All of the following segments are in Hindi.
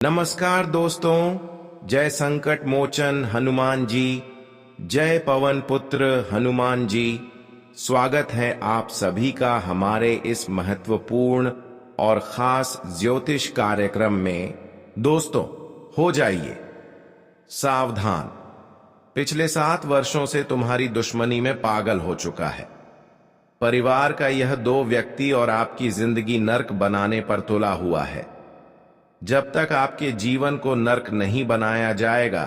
नमस्कार दोस्तों, जय संकट मोचन हनुमान जी, जय पवन पुत्र हनुमान जी। स्वागत है आप सभी का हमारे इस महत्वपूर्ण और खास ज्योतिष कार्यक्रम में। दोस्तों, हो जाइए सावधान। पिछले 7 वर्षों से तुम्हारी दुश्मनी में पागल हो चुका है। परिवार का यह 2 व्यक्ति और आपकी जिंदगी नर्क बनाने पर तुला हुआ है। जब तक आपके जीवन को नर्क नहीं बनाया जाएगा,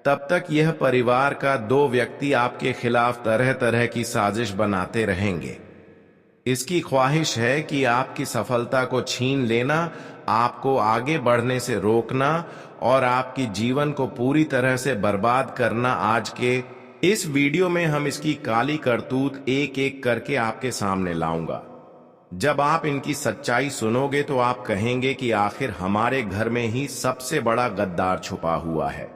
तब तक यह परिवार का 2 व्यक्ति आपके खिलाफ तरह तरह की साजिश बनाते रहेंगे। इसकी ख्वाहिश है कि आपकी सफलता को छीन लेना, आपको आगे बढ़ने से रोकना और आपकी जीवन को पूरी तरह से बर्बाद करना। आज के इस वीडियो में हम इसकी काली करतूत एक एक करके आपके सामने लाऊंगा। जब आप इनकी सच्चाई सुनोगे तो आप कहेंगे कि आखिर हमारे घर में ही सबसे बड़ा गद्दार छुपा हुआ है।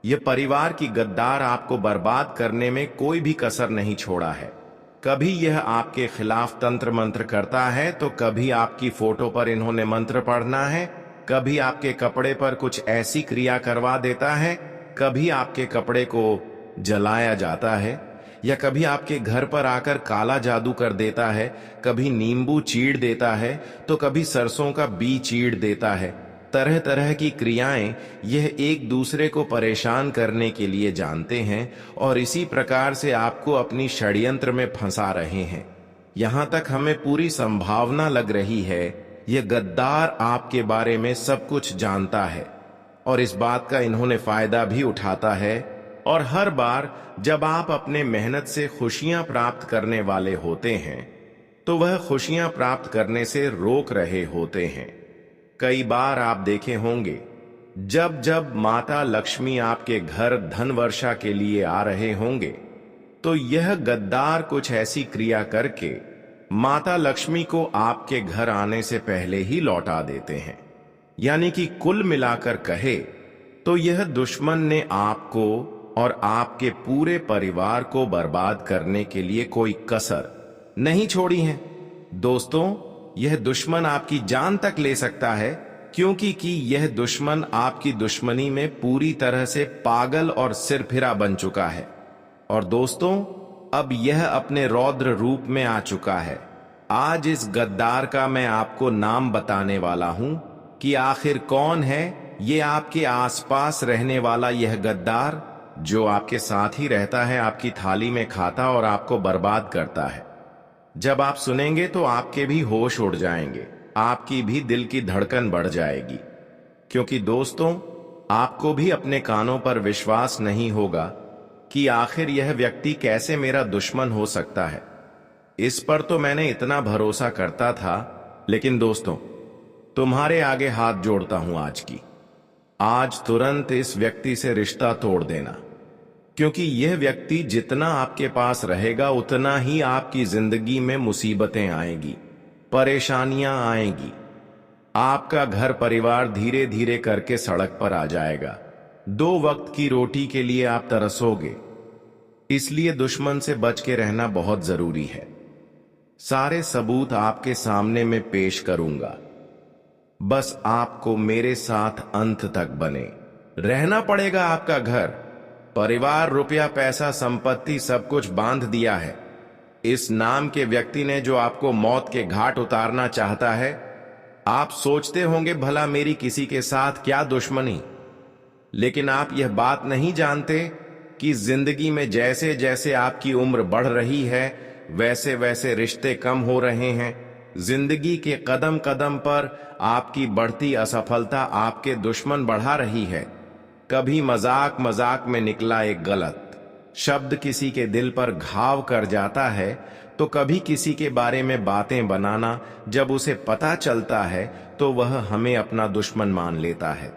यह परिवार की गद्दार आपको बर्बाद करने में कोई भी कसर नहीं छोड़ा है। कभी यह आपके खिलाफ तंत्र मंत्र करता है तो कभी आपकी फोटो पर इन्होंने मंत्र पढ़ना है, कभी आपके कपड़े पर कुछ ऐसी क्रिया करवा देता है, कभी आपके कपड़े को जलाया जाता है, या कभी आपके घर पर आकर काला जादू कर देता है, कभी नींबू चीड़ देता है तो कभी सरसों का बीज चीड़ देता है। तरह तरह की क्रियाएं यह एक दूसरे को परेशान करने के लिए जानते हैं और इसी प्रकार से आपको अपनी षड्यंत्र में फंसा रहे हैं। यहां तक हमें पूरी संभावना लग रही है यह गद्दार आपके बारे में सब कुछ जानता है और इस बात का इन्होंने फायदा भी उठाता है। और हर बार जब आप अपने मेहनत से खुशियां प्राप्त करने वाले होते हैं तो वह खुशियां प्राप्त करने से रोक रहे होते हैं। कई बार आप देखे होंगे जब जब माता लक्ष्मी आपके घर धन वर्षा के लिए आ रहे होंगे तो यह गद्दार कुछ ऐसी क्रिया करके माता लक्ष्मी को आपके घर आने से पहले ही लौटा देते हैं। यानी कि कुल मिलाकर कहे तो यह दुश्मन ने आपको और आपके पूरे परिवार को बर्बाद करने के लिए कोई कसर नहीं छोड़ी है। दोस्तों, यह दुश्मन आपकी जान तक ले सकता है, क्योंकि यह दुश्मन आपकी दुश्मनी में पूरी तरह से पागल और सिरफिरा बन चुका है। और दोस्तों, अब यह अपने रौद्र रूप में आ चुका है। आज इस गद्दार का मैं आपको नाम बताने वाला हूं कि आखिर कौन है ये आपके आसपास रहने वाला यह गद्दार, जो आपके साथ ही रहता है, आपकी थाली में खाता और आपको बर्बाद करता है। जब आप सुनेंगे तो आपके भी होश उड़ जाएंगे, आपकी भी दिल की धड़कन बढ़ जाएगी, क्योंकि दोस्तों, आपको भी अपने कानों पर विश्वास नहीं होगा कि आखिर यह व्यक्ति कैसे मेरा दुश्मन हो सकता है। इस पर तो मैंने इतना भरोसा करता था, लेकिन दोस्तों, तुम्हारे आगे हाथ जोड़ता हूं आज तुरंत इस व्यक्ति से रिश्ता तोड़ देना, क्योंकि यह व्यक्ति जितना आपके पास रहेगा उतना ही आपकी जिंदगी में मुसीबतें आएंगी, परेशानियां आएंगी। आपका घर परिवार धीरे धीरे करके सड़क पर आ जाएगा। 2 वक्त की रोटी के लिए आप तरसोगे। इसलिए दुश्मन से बच के रहना बहुत जरूरी है। सारे सबूत आपके सामने में पेश करूंगा, बस आपको मेरे साथ अंत तक बने रहना पड़ेगा। आपका घर परिवार, रुपया, पैसा, संपत्ति सब कुछ बांध दिया है इस नाम के व्यक्ति ने, जो आपको मौत के घाट उतारना चाहता है। आप सोचते होंगे भला मेरी किसी के साथ क्या दुश्मनी, लेकिन आप यह बात नहीं जानते कि जिंदगी में जैसे जैसे आपकी उम्र बढ़ रही है वैसे वैसे रिश्ते कम हो रहे हैं। जिंदगी के कदम कदम पर आपकी बढ़ती असफलता आपके दुश्मन बढ़ा रही है। कभी मजाक मजाक में निकला एक गलत शब्द किसी के दिल पर घाव कर जाता है, तो कभी किसी के बारे में बातें बनाना जब उसे पता चलता है तो वह हमें अपना दुश्मन मान लेता है।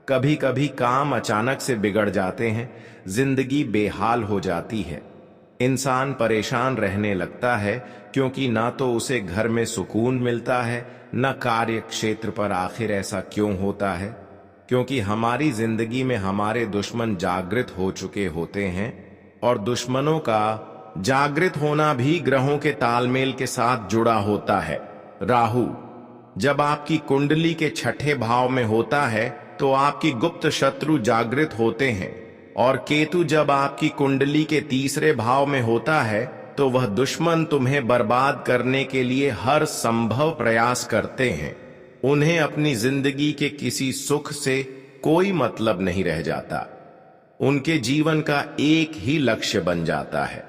कभी कभी काम अचानक से बिगड़ जाते हैं, जिंदगी बेहाल हो जाती है, इंसान परेशान रहने लगता है, क्योंकि ना तो उसे घर में सुकून मिलता है न कार्य क्षेत्र पर। आखिर ऐसा क्यों होता है? क्योंकि हमारी जिंदगी में हमारे दुश्मन जागृत हो चुके होते हैं और दुश्मनों का जागृत होना भी ग्रहों के तालमेल के साथ जुड़ा होता है। राहु जब आपकी कुंडली के छठे भाव में होता है तो आपकी गुप्त शत्रु जागृत होते हैं, और केतु जब आपकी कुंडली के तीसरे भाव में होता है तो वह दुश्मन तुम्हें बर्बाद करने के लिए हर संभव प्रयास करते हैं। उन्हें अपनी जिंदगी के किसी सुख से कोई मतलब नहीं रह जाता। उनके जीवन का एक ही लक्ष्य बन जाता है,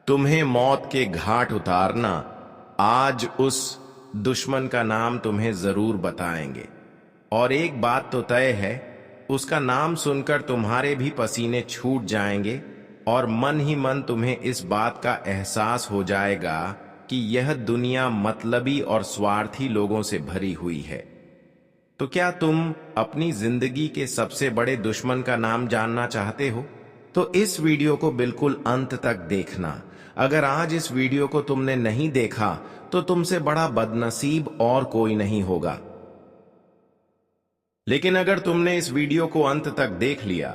तुम्हें मौत के घाट उतारना। आज उस दुश्मन का नाम तुम्हें जरूर बताएंगे, और एक बात तो तय है, उसका नाम सुनकर तुम्हारे भी पसीने छूट जाएंगे और मन ही मन तुम्हें इस बात का एहसास हो जाएगा कि यह दुनिया मतलबी और स्वार्थी लोगों से भरी हुई है। तो क्या तुम अपनी जिंदगी के सबसे बड़े दुश्मन का नाम जानना चाहते हो? तो इस वीडियो को बिल्कुल अंत तक देखना। अगर आज इस वीडियो को तुमने नहीं देखा तो तुमसे बड़ा बदनसीब और कोई नहीं होगा। लेकिन अगर तुमने इस वीडियो को अंत तक देख लिया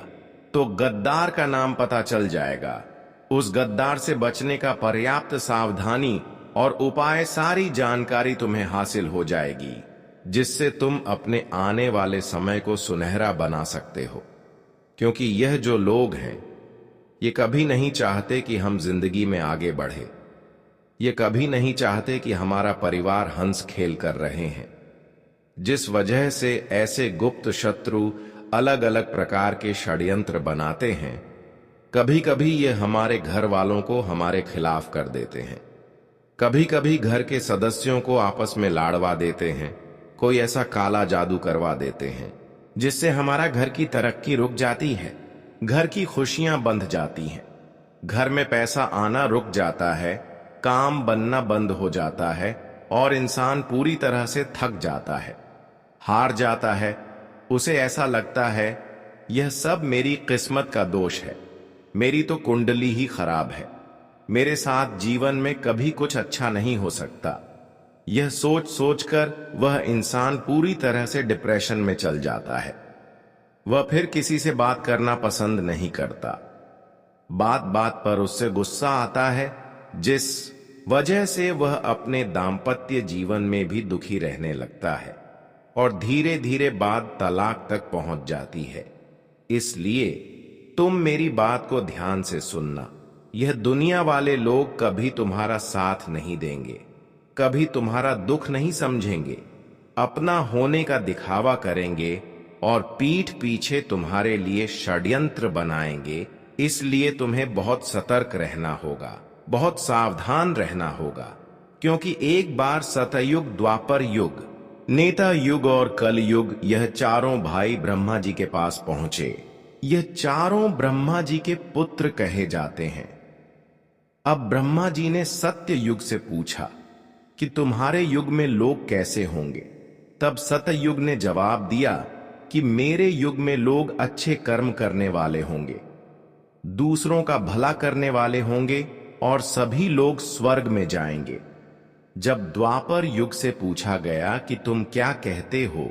तो गद्दार का नाम पता चल जाएगा। उस गद्दार से बचने का पर्याप्त सावधानी और उपाय सारी जानकारी तुम्हें हासिल हो जाएगी, जिससे तुम अपने आने वाले समय को सुनहरा बना सकते हो। क्योंकि यह जो लोग हैं, ये कभी नहीं चाहते कि हम जिंदगी में आगे बढ़े। ये कभी नहीं चाहते कि हमारा परिवार हंस खेल कर रहे हैं। जिस वजह से ऐसे गुप्त शत्रु अलग अलग प्रकार के षड्यंत्र बनाते हैं। कभी कभी ये हमारे घर वालों को हमारे खिलाफ कर देते हैं, कभी कभी घर के सदस्यों को आपस में लाड़वा देते हैं, कोई ऐसा काला जादू करवा देते हैं जिससे हमारा घर की तरक्की रुक जाती है, घर की खुशियां बंध जाती हैं, घर में पैसा आना रुक जाता है, काम बनना बंद हो जाता है और इंसान पूरी तरह से थक जाता है, हार जाता है। उसे ऐसा लगता है यह सब मेरी किस्मत का दोष है, मेरी तो कुंडली ही खराब है, मेरे साथ जीवन में कभी कुछ अच्छा नहीं हो सकता। यह सोच सोचकर वह इंसान पूरी तरह से डिप्रेशन में चल जाता है। वह फिर किसी से बात करना पसंद नहीं करता। बात बात पर उससे गुस्सा आता है, जिस वजह से वह अपने दाम्पत्य जीवन में भी दुखी रहने लगता है और धीरे धीरे बात तलाक तक पहुंच जाती है। इसलिए तुम मेरी बात को ध्यान से सुनना। यह दुनिया वाले लोग कभी तुम्हारा साथ नहीं देंगे, कभी तुम्हारा दुख नहीं समझेंगे, अपना होने का दिखावा करेंगे और पीठ पीछे तुम्हारे लिए षड्यंत्र बनाएंगे। इसलिए तुम्हें बहुत सतर्क रहना होगा, बहुत सावधान रहना होगा। क्योंकि एक बार सतयुग, द्वापर युग, नेता युग और कल युग, यह चारों भाई ब्रह्मा जी के पास पहुंचे। यह चारों ब्रह्मा जी के पुत्र कहे जाते हैं। अब ब्रह्मा जी ने सत्य युग से पूछा कि तुम्हारे युग में लोग कैसे होंगे? तब सतयुग ने जवाब दिया कि मेरे युग में लोग अच्छे कर्म करने वाले होंगे, दूसरों का भला करने वाले होंगे और सभी लोग स्वर्ग में जाएंगे। जब द्वापर युग से पूछा गया कि तुम क्या कहते हो,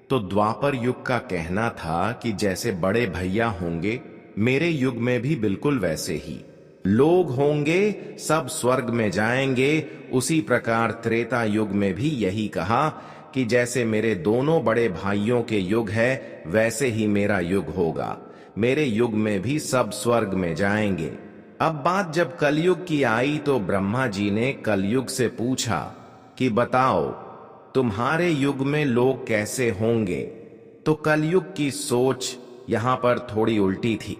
तो द्वापर युग का कहना था कि जैसे बड़े भैया होंगे, मेरे युग में भी बिल्कुल वैसे ही लोग होंगे, सब स्वर्ग में जाएंगे। उसी प्रकार त्रेता युग में भी यही कहा कि जैसे मेरे दोनों बड़े भाइयों के युग है, वैसे ही मेरा युग होगा, मेरे युग में भी सब स्वर्ग में जाएंगे। अब बात जब कलयुग की आई तो ब्रह्मा जी ने कलयुग से पूछा कि बताओ तुम्हारे युग में लोग कैसे होंगे? तो कलयुग की सोच यहां पर थोड़ी उल्टी थी।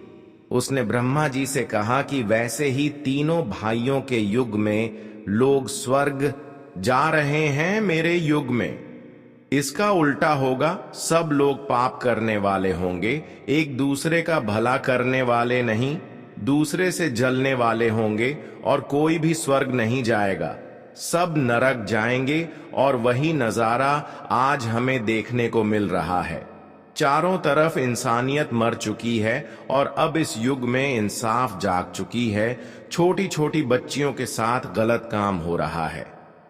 उसने ब्रह्मा जी से कहा कि वैसे ही तीनों भाइयों के युग में लोग स्वर्ग जा रहे हैं, मेरे युग में इसका उल्टा होगा, सब लोग पाप करने वाले होंगे, एक दूसरे का भला करने वाले नहीं, दूसरे से जलने वाले होंगे और कोई भी स्वर्ग नहीं जाएगा, सब नरक जाएंगे। और वही नजारा आज हमें देखने को मिल रहा है। चारों तरफ इंसानियत मर चुकी है और अब इस युग में इंसाफ जाग चुकी है। छोटी छोटी बच्चियों के साथ गलत काम हो रहा है।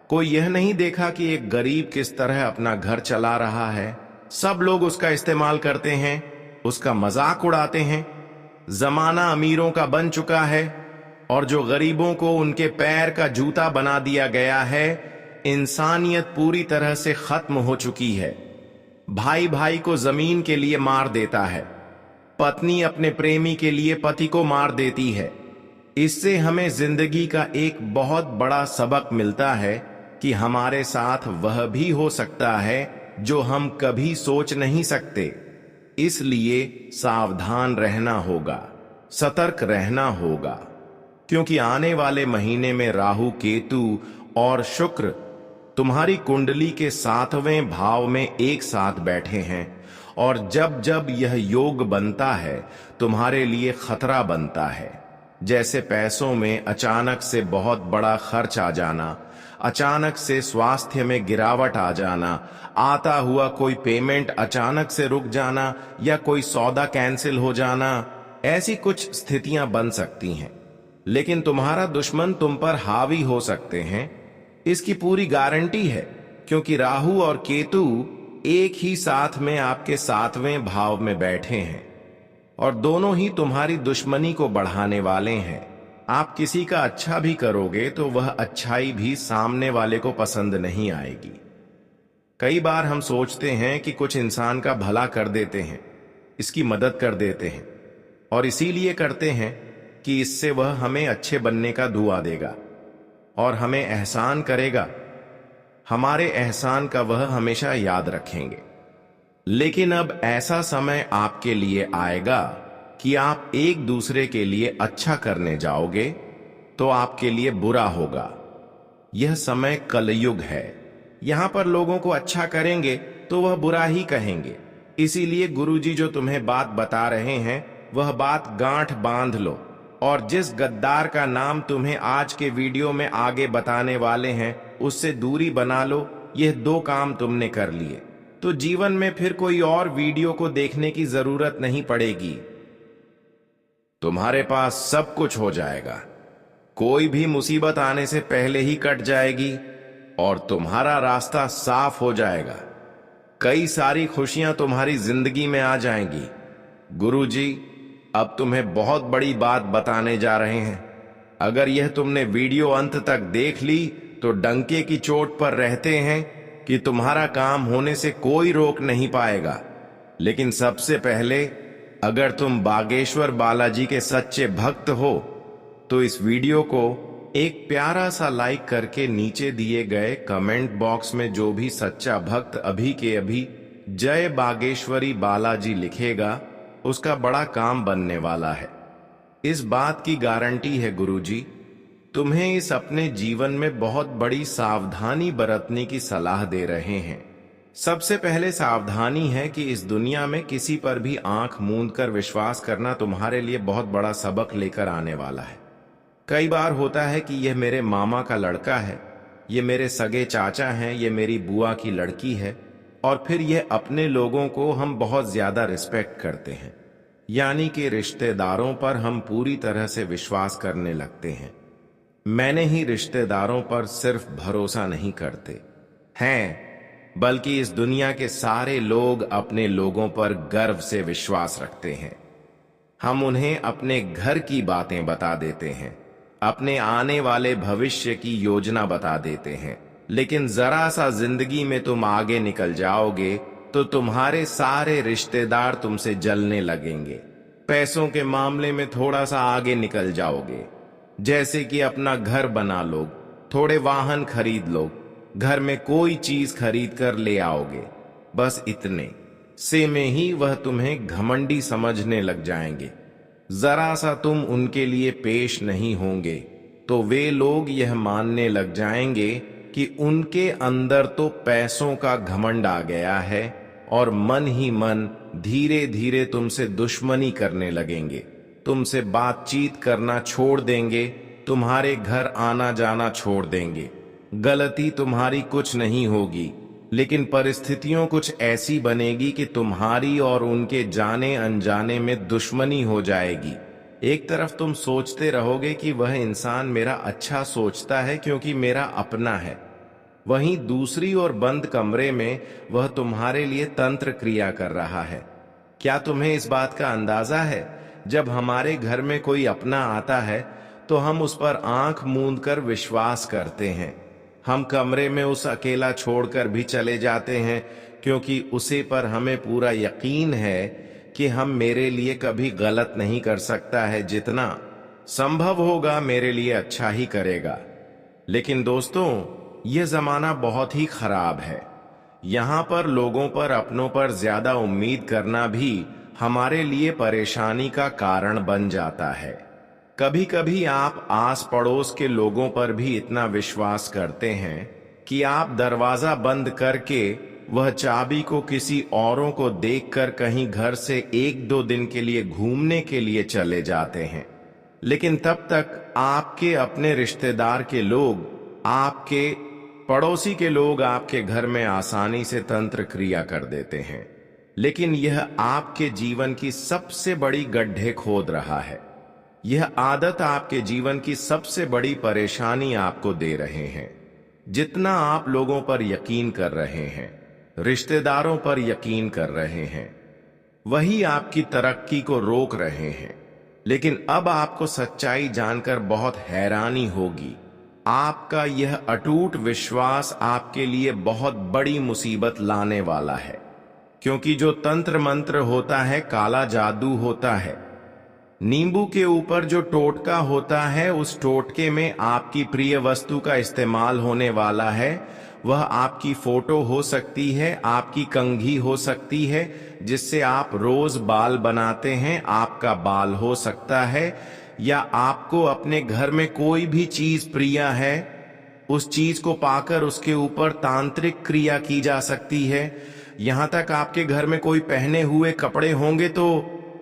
कोई यह नहीं देखा कि एक गरीब किस तरह अपना घर चला रहा है। सब लोग उसका इस्तेमाल करते हैं, उसका मजाक उड़ाते हैं। जमाना अमीरों का बन चुका है और जो गरीबों को उनके पैर का जूता बना दिया गया है, इंसानियत पूरी तरह से खत्म हो चुकी है। भाई भाई को जमीन के लिए मार देता है, पत्नी अपने प्रेमी के लिए पति को मार देती है। इससे हमें जिंदगी का एक बहुत बड़ा सबक मिलता है कि हमारे साथ वह भी हो सकता है जो हम कभी सोच नहीं सकते। इसलिए सावधान रहना होगा, सतर्क रहना होगा, क्योंकि आने वाले महीने में राहु, केतु और शुक्र तुम्हारी कुंडली के 7वें भाव में एक साथ बैठे हैं। और जब जब यह योग बनता है तुम्हारे लिए खतरा बनता है। जैसे पैसों में अचानक से बहुत बड़ा खर्च आ जाना, अचानक से स्वास्थ्य में गिरावट आ जाना, आता हुआ कोई पेमेंट अचानक से रुक जाना या कोई सौदा कैंसिल हो जाना, ऐसी कुछ स्थितियां बन सकती हैं। लेकिन तुम्हारा दुश्मन तुम पर हावी हो सकते हैं, इसकी पूरी गारंटी है, क्योंकि राहु और केतु एक ही साथ में आपके 7वें भाव में बैठे हैं और दोनों ही तुम्हारी दुश्मनी को बढ़ाने वाले हैं। आप किसी का अच्छा भी करोगे तो वह अच्छाई भी सामने वाले को पसंद नहीं आएगी। कई बार हम सोचते हैं कि कुछ इंसान का भला कर देते हैं, इसकी मदद कर देते हैं, और इसीलिए करते हैं कि इससे वह हमें अच्छे बनने का दुआ देगा और हमें एहसान करेगा। हमारे एहसान का वह हमेशा याद रखेंगे। लेकिन अब ऐसा समय आपके लिए आएगा कि आप एक दूसरे के लिए अच्छा करने जाओगे तो आपके लिए बुरा होगा। यह समय कलयुग है। यहां पर लोगों को अच्छा करेंगे तो वह बुरा ही कहेंगे। इसीलिए गुरुजी जो तुम्हें बात बता रहे हैं वह बात गांठ बांध लो, और जिस गद्दार का नाम तुम्हें आज के वीडियो में आगे बताने वाले हैं उससे दूरी बना लो। यह 2 काम तुमने कर लिए तो जीवन में फिर कोई और वीडियो को देखने की जरूरत नहीं पड़ेगी। तुम्हारे पास सब कुछ हो जाएगा, कोई भी मुसीबत आने से पहले ही कट जाएगी और तुम्हारा रास्ता साफ हो जाएगा। कई सारी खुशियां तुम्हारी जिंदगी में आ जाएंगी। गुरुजी अब तुम्हें बहुत बड़ी बात बताने जा रहे हैं। अगर यह तुमने वीडियो अंत तक देख ली तो डंके की चोट पर रहते हैं कि तुम्हारा काम होने से कोई रोक नहीं पाएगा। लेकिन सबसे पहले, अगर तुम बागेश्वर बालाजी के सच्चे भक्त हो तो इस वीडियो को एक प्यारा सा लाइक करके नीचे दिए गए कमेंट बॉक्स में जो भी सच्चा भक्त अभी के अभी जय बागेश्वरी बालाजी लिखेगा उसका बड़ा काम बनने वाला है। इस बात की गारंटी है गुरुजी, तुम्हें इस अपने जीवन में बहुत बड़ी सावधानी बरतने की सलाह दे रहे हैं। सबसे पहले सावधानी है कि इस दुनिया में किसी पर भी आंख मूंद कर विश्वास करना तुम्हारे लिए बहुत बड़ा सबक लेकर आने वाला है। कई बार होता है कि यह मेरे मामा का लड़का है, ये मेरे सगे चाचा हैं, ये मेरी बुआ की लड़की है, और फिर यह अपने लोगों को हम बहुत ज्यादा रिस्पेक्ट करते हैं, यानी कि रिश्तेदारों पर हम पूरी तरह से विश्वास करने लगते हैं। मैंने ही रिश्तेदारों पर सिर्फ भरोसा नहीं करते हैं, बल्कि इस दुनिया के सारे लोग अपने लोगों पर गर्व से विश्वास रखते हैं। हम उन्हें अपने घर की बातें बता देते हैं, अपने आने वाले भविष्य की योजना बता देते हैं। लेकिन जरा सा जिंदगी में तुम आगे निकल जाओगे तो तुम्हारे सारे रिश्तेदार तुमसे जलने लगेंगे। पैसों के मामले में थोड़ा सा आगे निकल जाओगे, जैसे कि अपना घर बना लो, थोड़े वाहन खरीद लो, घर में कोई चीज खरीद कर ले आओगे। बस इतने से में ही वह तुम्हें घमंडी समझने लग जाएंगे। जरा सा तुम उनके लिए पेश नहीं होंगे तो वे लोग यह मानने लग जाएंगे कि उनके अंदर तो पैसों का घमंड आ गया है और मन ही मन धीरे धीरे तुमसे दुश्मनी करने लगेंगे, तुमसे बातचीत करना छोड़ देंगे, तुम्हारे घर आना जाना छोड़ देंगे। गलती तुम्हारी कुछ नहीं होगी, लेकिन परिस्थितियों कुछ ऐसी बनेगी कि तुम्हारी और उनके जाने अनजाने में दुश्मनी हो जाएगी। एक तरफ तुम सोचते रहोगे कि वह इंसान मेरा अच्छा सोचता है क्योंकि मेरा अपना है, वहीं दूसरी ओर बंद कमरे में वह तुम्हारे लिए तंत्र क्रिया कर रहा है। क्या तुम्हें इस बात का अंदाजा है, जब हमारे घर में कोई अपना आता है तो हम उस पर आंख मूंद कर विश्वास करते हैं। हम कमरे में उस अकेला छोड़कर भी चले जाते हैं, क्योंकि उसे पर हमें पूरा यकीन है कि हम मेरे लिए कभी गलत नहीं कर सकता है, जितना संभव होगा मेरे लिए अच्छा ही करेगा। लेकिन दोस्तों, यह जमाना बहुत ही खराब है। यहाँ पर लोगों पर, अपनों पर ज्यादा उम्मीद करना भी हमारे लिए परेशानी का कारण बन जाता है। कभी कभी आप आस पड़ोस के लोगों पर भी इतना विश्वास करते हैं कि आप दरवाजा बंद करके वह चाबी को किसी औरों को देखकर कहीं घर से 1-2 दिन के लिए घूमने के लिए चले जाते हैं। लेकिन तब तक आपके अपने रिश्तेदार के लोग, आपके पड़ोसी के लोग आपके घर में आसानी से तंत्र क्रिया कर देते हैं। लेकिन यह आपके जीवन की सबसे बड़ी गड्ढे खोद रहा है। यह आदत आपके जीवन की सबसे बड़ी परेशानी आपको दे रहे हैं। जितना आप लोगों पर यकीन कर रहे हैं, रिश्तेदारों पर यकीन कर रहे हैं, वही आपकी तरक्की को रोक रहे हैं। लेकिन अब आपको सच्चाई जानकर बहुत हैरानी होगी। आपका यह अटूट विश्वास आपके लिए बहुत बड़ी मुसीबत लाने वाला है, क्योंकि जो तंत्र मंत्र होता है, काला जादू होता है। नींबू के ऊपर जो टोटका होता है, उस टोटके में आपकी प्रिय वस्तु का इस्तेमाल होने वाला है। वह आपकी फोटो हो सकती है, आपकी कंघी हो सकती है जिससे आप रोज बाल बनाते हैं, आपका बाल हो सकता है, या आपको अपने घर में कोई भी चीज प्रिय है, उस चीज को पाकर उसके ऊपर तांत्रिक क्रिया की जा सकती है। यहां तक आपके घर में कोई पहने हुए कपड़े होंगे तो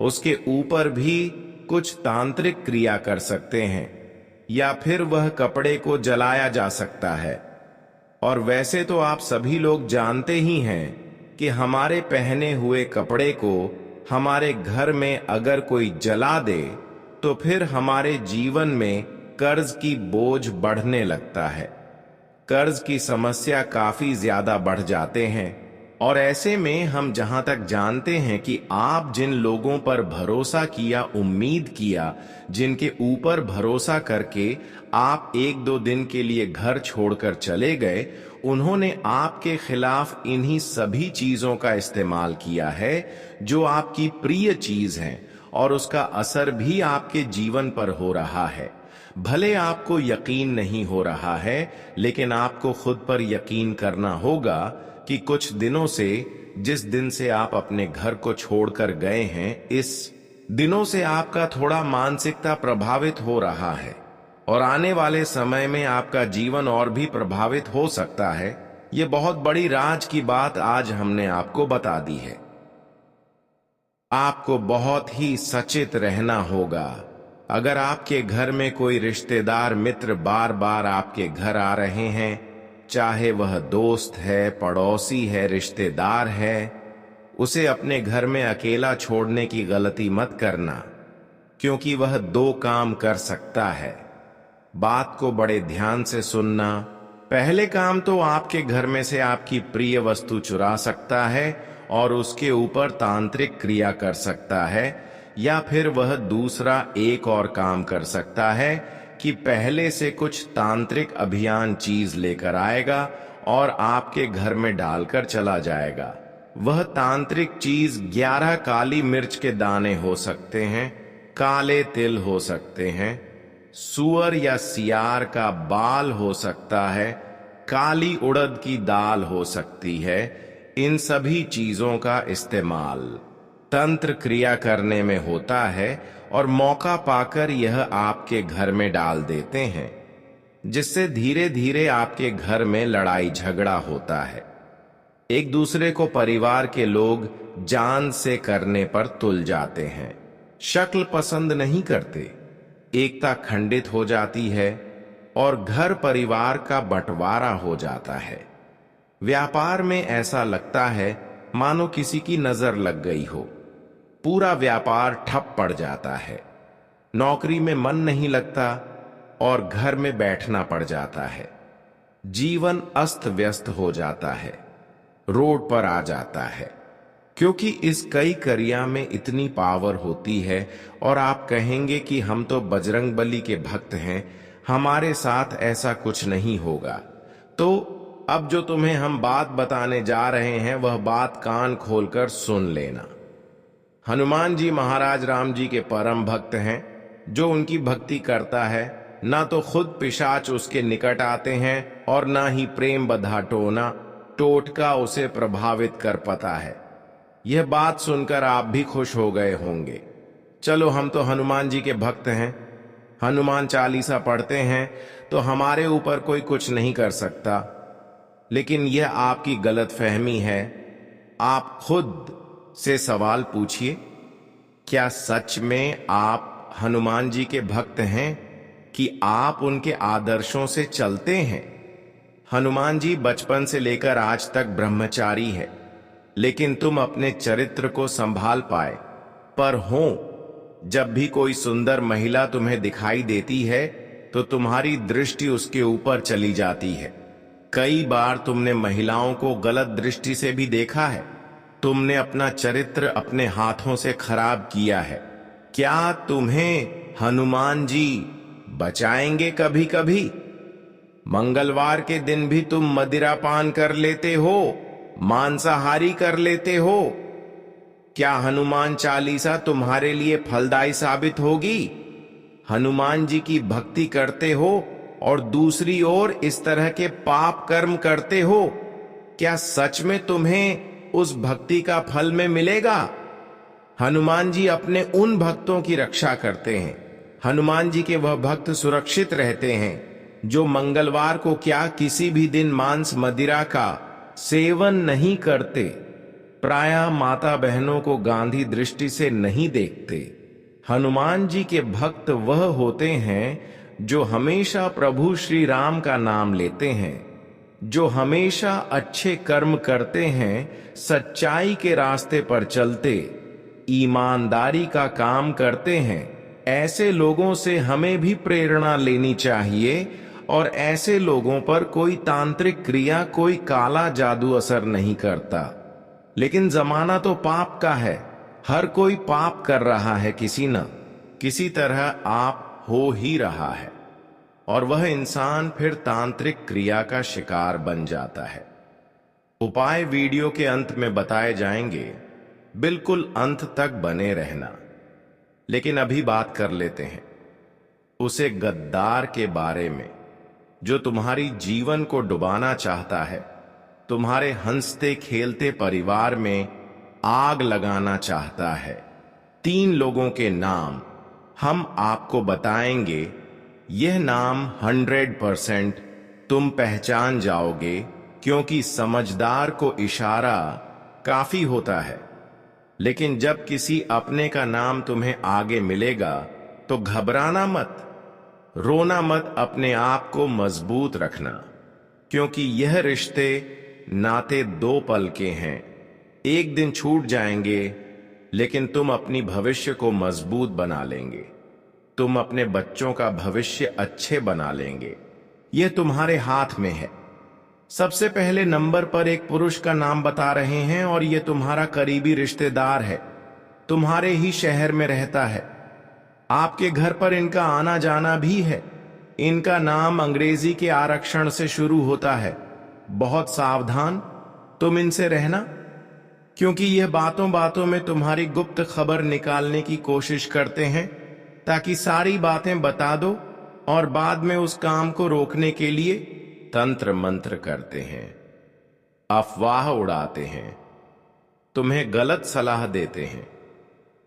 उसके ऊपर भी कुछ तांत्रिक क्रिया कर सकते हैं, या फिर वह कपड़े को जलाया जा सकता है। और वैसे तो आप सभी लोग जानते ही हैं कि हमारे पहने हुए कपड़े को हमारे घर में अगर कोई जला दे तो फिर हमारे जीवन में कर्ज की बोझ बढ़ने लगता है। कर्ज की समस्या काफी ज्यादा बढ़ जाते हैं। और ऐसे में हम जहां तक जानते हैं कि आप जिन लोगों पर भरोसा किया, उम्मीद किया, जिनके ऊपर भरोसा करके आप 1-2 दिन के लिए घर छोड़कर चले गए, उन्होंने आपके खिलाफ इन्हीं सभी चीजों का इस्तेमाल किया है जो आपकी प्रिय चीज है, और उसका असर भी आपके जीवन पर हो रहा है। भले आपको यकीन नहीं हो रहा है, लेकिन आपको खुद पर यकीन करना होगा कि कुछ दिनों से, जिस दिन से आप अपने घर को छोड़कर गए हैं, इस दिनों से आपका थोड़ा मानसिकता प्रभावित हो रहा है, और आने वाले समय में आपका जीवन और भी प्रभावित हो सकता है। ये बहुत बड़ी राज की बात आज हमने आपको बता दी है। आपको बहुत ही सचेत रहना होगा। अगर आपके घर में कोई रिश्तेदार, मित्र बार बार आपके घर आ रहे हैं, चाहे वह दोस्त है, पड़ोसी है, रिश्तेदार है, उसे अपने घर में अकेला छोड़ने की गलती मत करना, क्योंकि वह 2 काम कर सकता है। बात को बड़े ध्यान से सुनना। पहले काम तो आपके घर में से आपकी प्रिय वस्तु चुरा सकता है और उसके ऊपर तांत्रिक क्रिया कर सकता है, या फिर वह दूसरा एक और काम कर सकता है कि पहले से कुछ तांत्रिक अभियान चीज लेकर आएगा और आपके घर में डालकर चला जाएगा। वह तांत्रिक चीज 11 काली मिर्च के दाने हो सकते हैं, काले तिल हो सकते हैं, सुअर या सियार का बाल हो सकता है, काली उड़द की दाल हो सकती है। इन सभी चीजों का इस्तेमाल तंत्र क्रिया करने में होता है और मौका पाकर यह आपके घर में डाल देते हैं, जिससे धीरे धीरे आपके घर में लड़ाई झगड़ा होता है। एक दूसरे को परिवार के लोग जान से करने पर तुल जाते हैं, शक्ल पसंद नहीं करते, एकता खंडित हो जाती है और घर परिवार का बंटवारा हो जाता है। व्यापार में ऐसा लगता है मानो किसी की नजर लग गई हो, पूरा व्यापार ठप पड़ जाता है, नौकरी में मन नहीं लगता और घर में बैठना पड़ जाता है, जीवन अस्त व्यस्त हो जाता है, रोड पर आ जाता है, क्योंकि इस कई क्रिया में इतनी पावर होती है। और आप कहेंगे कि हम तो बजरंगबली के भक्त हैं, हमारे साथ ऐसा कुछ नहीं होगा। तो अब जो तुम्हें हम बात बताने जा रहे हैं वह बात कान खोलकर सुन लेना। हनुमान जी महाराज राम जी के परम भक्त हैं। जो उनकी भक्ति करता है ना तो खुद पिशाच उसके निकट आते हैं और ना ही प्रेम बधा टोटका उसे प्रभावित कर पाता है। यह बात सुनकर आप भी खुश हो गए होंगे। चलो, हम तो हनुमान जी के भक्त हैं, हनुमान चालीसा पढ़ते हैं, तो हमारे ऊपर कोई कुछ नहीं कर सकता। लेकिन यह आपकी गलतफहमी है। आप खुद से सवाल पूछिए, क्या सच में आप हनुमान जी के भक्त हैं कि आप उनके आदर्शों से चलते हैं? हनुमान जी बचपन से लेकर आज तक ब्रह्मचारी है, लेकिन तुम अपने चरित्र को संभाल पाए। पर हो, जब भी कोई सुंदर महिला तुम्हें दिखाई देती है तो तुम्हारी दृष्टि उसके ऊपर चली जाती है। कई बार तुमने महिलाओं को गलत दृष्टि से भी देखा है। तुमने अपना चरित्र अपने हाथों से खराब किया है। क्या तुम्हें हनुमान जी बचाएंगे कभी कभी? मंगलवार के दिन भी तुम मदिरा पान कर लेते हो, मांसाहारी कर लेते हो। क्या हनुमान चालीसा तुम्हारे लिए फलदायी साबित होगी? हनुमान जी की भक्ति करते हो और दूसरी ओर इस तरह के पाप कर्म करते हो। क्या सच में तुम्हें उस भक्ति का फल में मिलेगा? हनुमान जी अपने उन भक्तों की रक्षा करते हैं। हनुमान जी के वह भक्त सुरक्षित रहते हैं जो मंगलवार को क्या किसी भी दिन मांस मदिरा का सेवन नहीं करते। प्रायः माता बहनों को गांधी दृष्टि से नहीं देखते। हनुमान जी के भक्त वह होते हैं जो हमेशा प्रभु श्री राम का नाम लेते हैं, जो हमेशा अच्छे कर्म करते हैं, सच्चाई के रास्ते पर चलते, ईमानदारी का काम करते हैं। ऐसे लोगों से हमें भी प्रेरणा लेनी चाहिए और ऐसे लोगों पर कोई तांत्रिक क्रिया, कोई काला जादू असर नहीं करता। लेकिन जमाना तो पाप का है, हर कोई पाप कर रहा है, किसी न किसी तरह आप हो ही रहा है और वह इंसान फिर तांत्रिक क्रिया का शिकार बन जाता है। उपाय वीडियो के अंत में बताए जाएंगे, बिल्कुल अंत तक बने रहना। लेकिन अभी बात कर लेते हैं उसे गद्दार के बारे में जो तुम्हारी जीवन को डुबाना चाहता है, तुम्हारे हंसते खेलते परिवार में आग लगाना चाहता है। 3 लोगों के नाम हम आपको बताएंगे। यह नाम 100% तुम पहचान जाओगे, क्योंकि समझदार को इशारा काफी होता है। लेकिन जब किसी अपने का नाम तुम्हें आगे मिलेगा तो घबराना मत, रोना मत, अपने आप को मजबूत रखना, क्योंकि यह रिश्ते नाते 2 पल के हैं। एक दिन छूट जाएंगे, लेकिन तुम अपनी भविष्य को मजबूत बना लेंगे। तुम अपने बच्चों का भविष्य अच्छे बना लेंगे। यह तुम्हारे हाथ में है। सबसे पहले नंबर पर एक पुरुष का नाम बता रहे हैं और यह तुम्हारा करीबी रिश्तेदार है, तुम्हारे ही शहर में रहता है। आपके घर पर इनका आना जाना भी है। इनका नाम अंग्रेजी के आरक्षण से शुरू होता है। बहुत सावधान तुम इनसे रहना, क्योंकि यह बातों बातों में तुम्हारी गुप्त खबर निकालने की कोशिश करते हैं, ताकि सारी बातें बता दो और बाद में उस काम को रोकने के लिए तंत्र मंत्र करते हैं, अफवाह उड़ाते हैं, तुम्हें गलत सलाह देते हैं,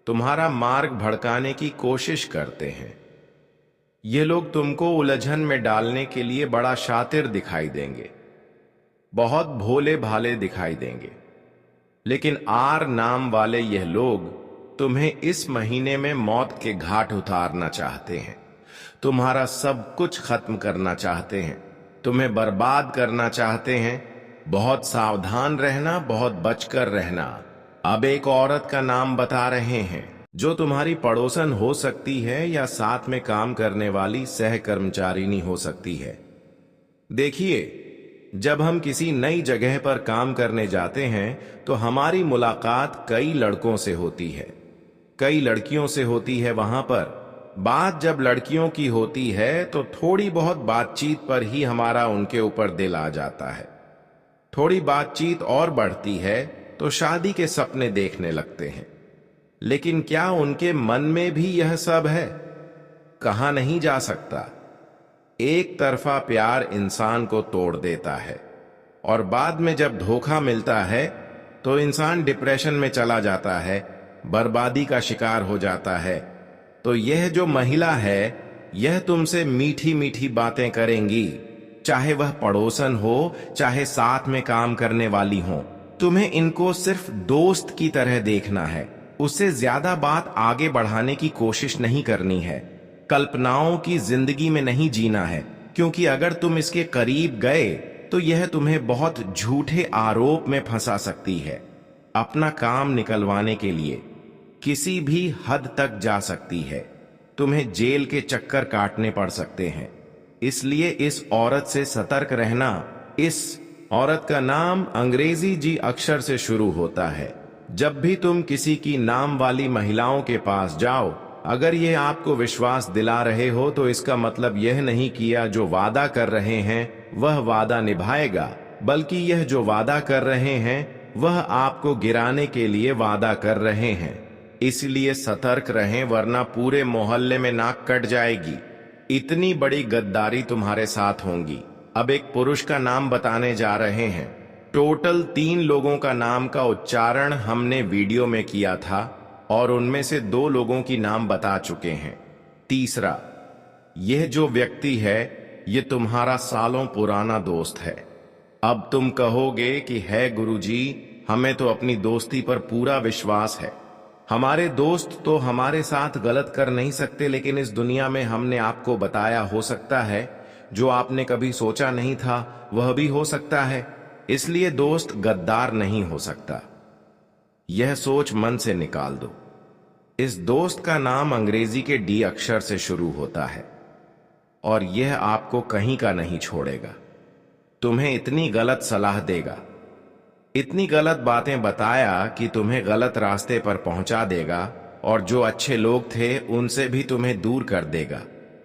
तुम्हारा मार्ग भड़काने की कोशिश करते हैं। ये लोग तुमको उलझन में डालने के लिए बड़ा शातिर दिखाई देंगे, बहुत भोले भाले दिखाई देंगे। लेकिन आर नाम वाले यह लोग तुम्हें इस महीने में मौत के घाट उतारना चाहते हैं, तुम्हारा सब कुछ खत्म करना चाहते हैं, तुम्हें बर्बाद करना चाहते हैं। बहुत सावधान रहना, बहुत बचकर रहना। अब एक औरत का नाम बता रहे हैं जो तुम्हारी पड़ोसन हो सकती है या साथ में काम करने वाली सहकर्मचारिणी हो सकती है। देखिए, जब हम किसी नई जगह पर काम करने जाते हैं तो हमारी मुलाकात कई लड़कों से होती है, कई लड़कियों से होती है वहां पर, बात जब लड़कियों की होती है तो थोड़ी बहुत बातचीत पर ही हमारा उनके ऊपर दिल आ जाता है। थोड़ी बातचीत और बढ़ती है तो शादी के सपने देखने लगते हैं। लेकिन क्या उनके मन में भी यह सब है? कहा नहीं जा सकता। एक तरफा प्यार इंसान को तोड़ देता है और बाद में जब धोखा मिलता है तो इंसान डिप्रेशन में चला जाता है, बर्बादी का शिकार हो जाता है। तो यह जो महिला है, यह तुमसे मीठी मीठी बातें करेंगी, चाहे वह पड़ोसन हो चाहे साथ में काम करने वाली हो। तुम्हें इनको सिर्फ दोस्त की तरह देखना है, उससे ज्यादा बात आगे बढ़ाने की कोशिश नहीं करनी है। कल्पनाओं की जिंदगी में नहीं जीना है, क्योंकि अगर तुम इसके करीब गए तो यह तुम्हें बहुत झूठे आरोप में फंसा सकती है। अपना काम निकलवाने के लिए किसी भी हद तक जा सकती है। तुम्हें जेल के चक्कर काटने पड़ सकते हैं। इसलिए इस औरत से सतर्क रहना। इस औरत का नाम अंग्रेजी जी अक्षर से शुरू होता है। जब भी तुम किसी की नाम वाली महिलाओं के पास जाओ, अगर ये आपको विश्वास दिला रहे हो तो इसका मतलब यह नहीं किया जो वादा कर रहे हैं वह वादा निभाएगा, बल्कि यह जो वादा कर रहे हैं वह आपको गिराने के लिए वादा कर रहे हैं। इसलिए सतर्क रहें, वरना पूरे मोहल्ले में नाक कट जाएगी। इतनी बड़ी गद्दारी तुम्हारे साथ होंगी। अब एक पुरुष का नाम बताने जा रहे हैं। टोटल 3 लोगों का नाम का उच्चारण हमने वीडियो में किया था और उनमें से 2 लोगों की नाम बता चुके हैं। तीसरा, यह जो व्यक्ति है ये तुम्हारा सालों पुराना दोस्त है। अब तुम कहोगे कि है गुरुजी, हमें तो अपनी दोस्ती पर पूरा विश्वास है। हमारे दोस्त तो हमारे साथ गलत कर नहीं सकते, लेकिन इस दुनिया में हमने आपको बताया, हो सकता है जो आपने कभी सोचा नहीं था वह भी हो सकता है। इसलिए दोस्त गद्दार नहीं हो सकता। यह सोच मन से निकाल दो। इस दोस्त का नाम अंग्रेजी के डी अक्षर से शुरू होता है और यह आपको कहीं का नहीं छोड़ेगा। तुम्हें इतनी गलत सलाह देगा, इतनी गलत बातें बताया कि तुम्हें गलत रास्ते पर पहुंचा देगा, और जो अच्छे लोग थे उनसे भी तुम्हें दूर कर देगा।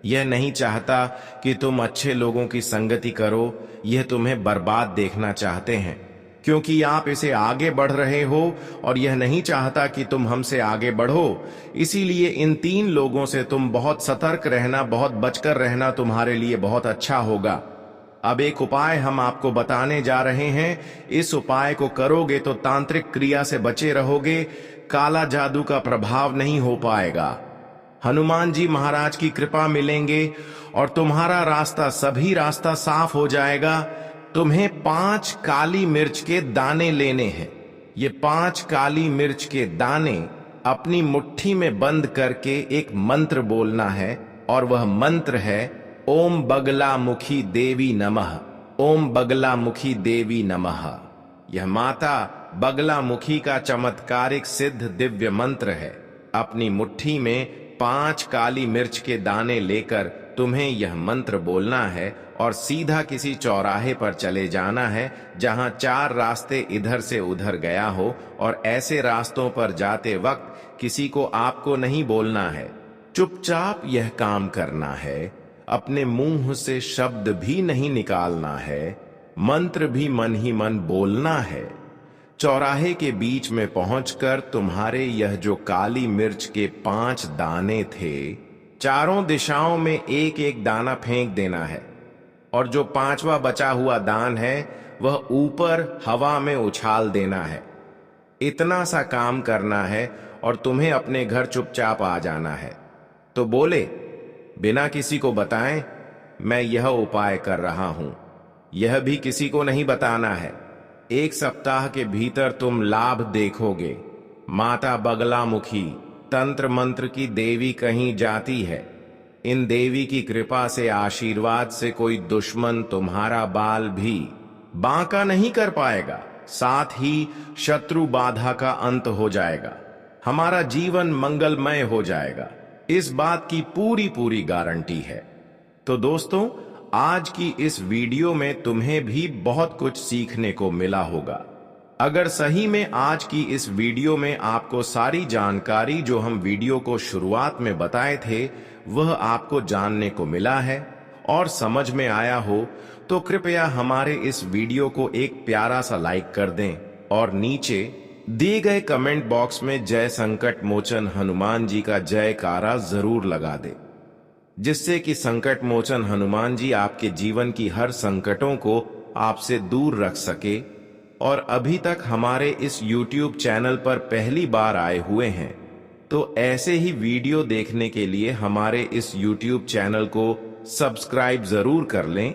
यह नहीं चाहता कि तुम अच्छे लोगों की संगति करो, यह तुम्हें बर्बाद देखना चाहते हैं, क्योंकि आप इसे आगे बढ़ रहे हो और यह नहीं चाहता कि तुम हमसे आगे बढ़ो। इसीलिए इन 3 लोगों से तुम बहुत सतर्क रहना, बहुत बचकर रहना, तुम्हारे लिए बहुत अच्छा होगा। अब एक उपाय हम आपको बताने जा रहे हैं। इस उपाय को करोगे तो तांत्रिक क्रिया से बचे रहोगे, काला जादू का प्रभाव नहीं हो पाएगा। हनुमान जी महाराज की कृपा मिलेंगे और तुम्हारा रास्ता, सभी रास्ता साफ हो जाएगा। तुम्हें 5 काली मिर्च के दाने लेने हैं। ये 5 काली मिर्च के दाने अपनी मुट्ठी में बंद करके एक मंत्र बोलना है, और वह मंत्र है ओम बगलामुखी देवी नमः। ओम बगलामुखी देवी नमः। यह माता बगलामुखी का चमत्कारिक सिद्ध दिव्य मंत्र है। अपनी मुट्ठी में 5 काली मिर्च के दाने लेकर तुम्हें यह मंत्र बोलना है और सीधा किसी चौराहे पर चले जाना है जहां 4 रास्ते इधर से उधर गया हो, और ऐसे रास्तों पर जाते वक्त किसी को आपको नहीं बोलना है। चुपचाप यह काम करना है। अपने मुंह से शब्द भी नहीं निकालना है, मंत्र भी मन ही मन बोलना है। चौराहे के बीच में पहुंचकर तुम्हारे यह जो काली मिर्च के 5 दाने थे, चारों दिशाओं में एक एक दाना फेंक देना है, और जो 5वां बचा हुआ दान है वह ऊपर हवा में उछाल देना है। इतना सा काम करना है और तुम्हें अपने घर चुपचाप आ जाना है। तो बोले, बिना किसी को बताएं मैं यह उपाय कर रहा हूं। यह भी किसी को नहीं बताना है। 1 सप्ताह के भीतर तुम लाभ देखोगे। माता बगलामुखी तंत्र मंत्र की देवी कहीं जाती है। इन देवी की कृपा से, आशीर्वाद से कोई दुश्मन तुम्हारा बाल भी बांका नहीं कर पाएगा। साथ ही शत्रु बाधा का अंत हो जाएगा। हमारा जीवन मंगलमय हो जाएगा। इस बात की पूरी गारंटी है। तो दोस्तों, आज की इस वीडियो में तुम्हें भी बहुत कुछ सीखने को मिला होगा। अगर सही में आज की इस वीडियो में आपको सारी जानकारी जो हम वीडियो को शुरुआत में बताए थे वह आपको जानने को मिला है और समझ में आया हो, तो कृपया हमारे इस वीडियो को एक प्यारा सा लाइक कर दें और नीचे दिए गए कमेंट बॉक्स में जय संकट मोचन हनुमान जी का जयकारा जरूर लगा दें, जिससे कि संकट मोचन हनुमान जी आपके जीवन की हर संकटों को आपसे दूर रख सके। और अभी तक हमारे इस YouTube चैनल पर पहली बार आए हुए हैं तो ऐसे ही वीडियो देखने के लिए हमारे इस YouTube चैनल को सब्सक्राइब जरूर कर लें